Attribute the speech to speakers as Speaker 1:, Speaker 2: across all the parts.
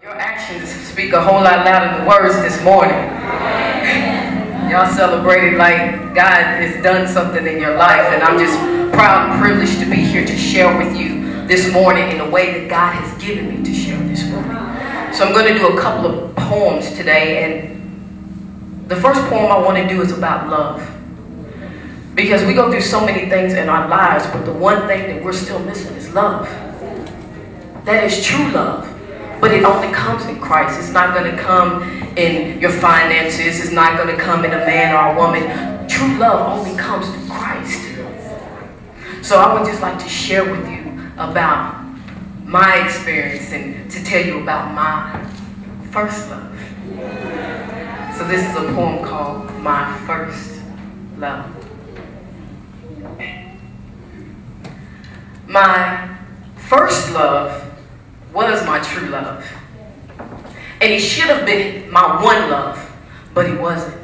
Speaker 1: Your actions speak a whole lot louder than words this morning. Y'all celebrated like God has done something in your life, and I'm just proud and privileged to be here to share with you this morning in the way that God has given me to share this morning. So I'm going to do a couple of poems today, and the first poem I want to do is about love. Because we go through so many things in our lives, but the one thing that we're still missing is love. That is true love. But it only comes in Christ. It's not going to come in your finances. It's not going to come in a man or a woman. True love only comes through Christ. So I would just like to share with you about my experience and to tell you about my first love. So this is a poem called My First Love. My first love was my true love. And he should have been my one love, but he wasn't.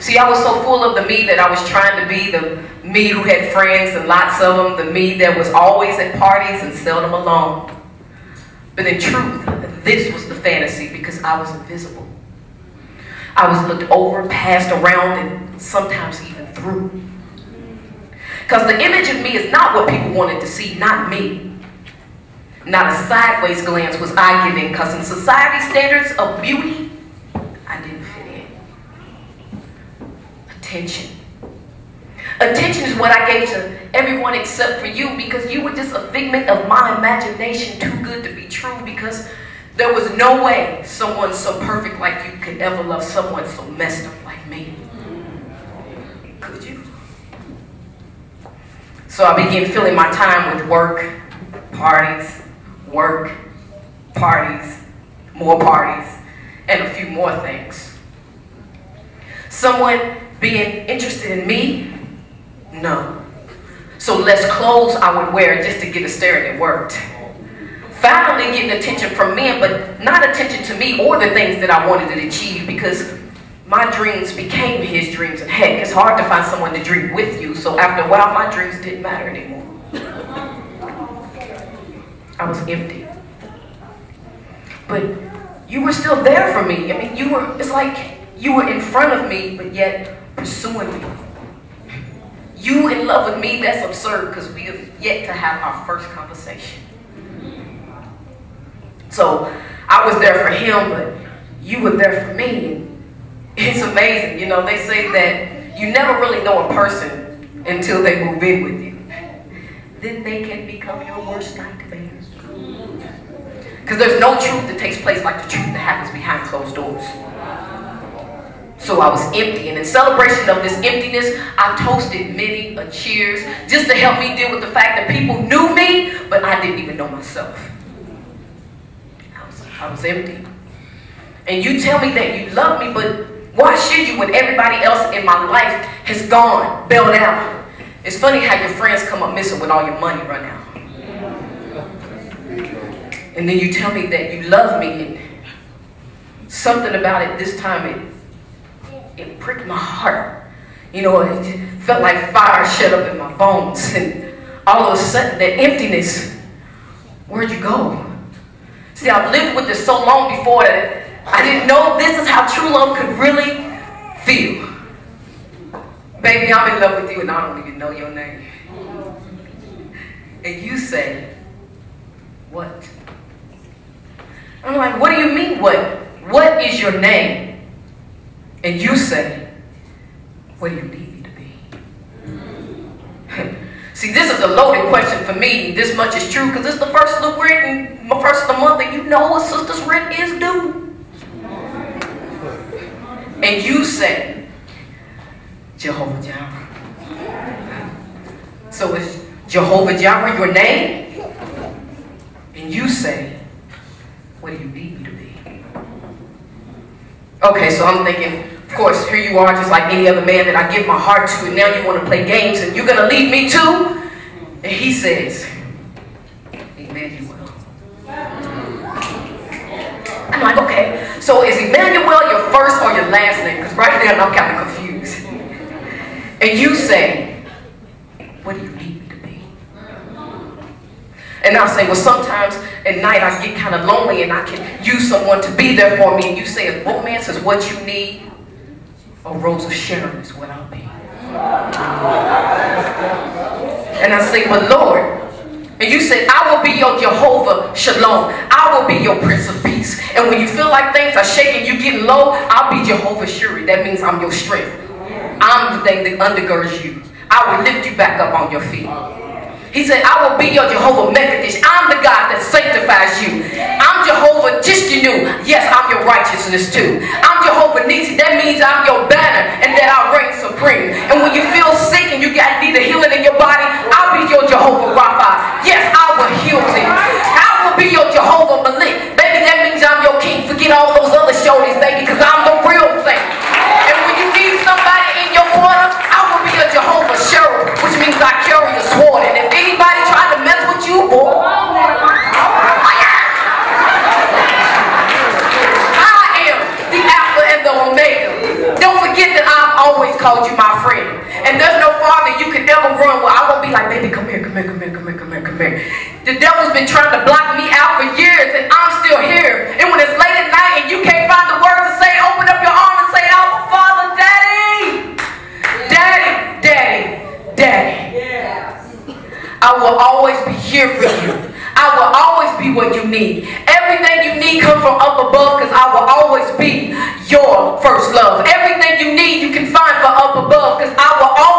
Speaker 1: See, I was so full of the me that I was trying to be, the me who had friends and lots of them, the me that was always at parties and seldom alone. But in truth, this was the fantasy because I was invisible. I was looked over, passed around, and sometimes even through. Because the image of me is not what people wanted to see, not me. Not a sideways glance was I giving, because in society's standards of beauty, I didn't fit in. Attention. Attention is what I gave to everyone except for you, because you were just a figment of my imagination, too good to be true, because there was no way someone so perfect like you could ever love someone so messed up like me. Could you? So I began filling my time with work, parties, more parties, and a few more things. Someone being interested in me? No. So less clothes I would wear just to get a stare, and it worked. Finally getting attention from men, but not attention to me or the things that I wanted to achieve, because my dreams became his dreams, and heck, it's hard to find someone to dream with you, so after a while my dreams didn't matter anymore. I was empty. But you were still there for me. I mean, it's like you were in front of me, but yet pursuing me. You in love with me, that's absurd, because we have yet to have our first conversation. So I was there for him, but you were there for me. And it's amazing, you know, they say that you never really know a person until they move in with you. Then they can become your worst nightmare. Because there's no truth that takes place like the truth that happens behind closed doors. So I was empty, and in celebration of this emptiness, I toasted many a cheers just to help me deal with the fact that people knew me, but I didn't even know myself. I was empty. And you tell me that you love me, but why should you when everybody else in my life has gone, bailed out? It's funny how your friends come up missing when all your money run out. And then you tell me that you love me, and something about it this time, it pricked my heart. You know, it just felt like fire shut up in my bones. And all of a sudden, that emptiness, where'd you go? See, I've lived with this so long before that I didn't know this is how true love could really feel. Baby, I'm in love with you and I don't even know your name. And you say, what? I'm like, what do you mean, what? What is your name? And you say, what do you need me to be? See, this is a loaded question for me. This much is true because it's the first of the rent and first of the month, and you know a sister's rent is due. And you say, Jehovah Jireh. So is Jehovah Jireh your name? And you say, what do you need me to be? Okay, so I'm thinking, of course, here you are just like any other man that I give my heart to, and now you want to play games and you're going to leave me too? And he says, Emmanuel. I'm like, okay, so is Emmanuel your first or your last name? Because right now I'm kind of confused. And you say, what do you need me to be? And I'll say, well, sometimes at night I get kind of lonely and I can use someone to be there for me. And you say, if romance is what you need, a Rose of Sharon is what I'll be. And I say, but Lord, and you said, I will be your Jehovah Shalom. I will be your Prince of Peace. And when you feel like things are shaking, you getting low, I'll be Jehovah Shuri. That means I'm your strength. I'm the thing that undergirds you. I will lift you back up on your feet. He said, I will be your Jehovah Mekadesh. I'm the God that sanctifies you. I'm Jehovah Tishkenu. Yes, I'm your righteousness too. I'm Jehovah Nisi. That means I'm your banner and that I reign supreme. And when you feel sick and you need a healing in your body, I'll be your Jehovah Rapha. Yes, I will heal thee. I will be your Jehovah Malik. Baby, that means I'm your king. Forget all those other shoulders, baby, because I'm the real thing. And when you need somebody in your corner, I will be a Jehovah Sheriff, which means I carry a sword. And if anybody tried to mess with you, boy, I am the Alpha and the Omega. Don't forget that I've always called you my friend. And there's no farther you can ever run where I won't be like, baby, come here, come here, come here, come here, come here, come here. The devil's been trying to block me out for years, and I'm still here. And when it's late at night and you can't find the words to say, open up your arm and say, Abba, Father, Daddy, Daddy, Daddy, Daddy. I will always be here for you. I will always be what you need. Everything you need comes from up above, because I will always be your first love. Everything you need you can find from up above, because I will always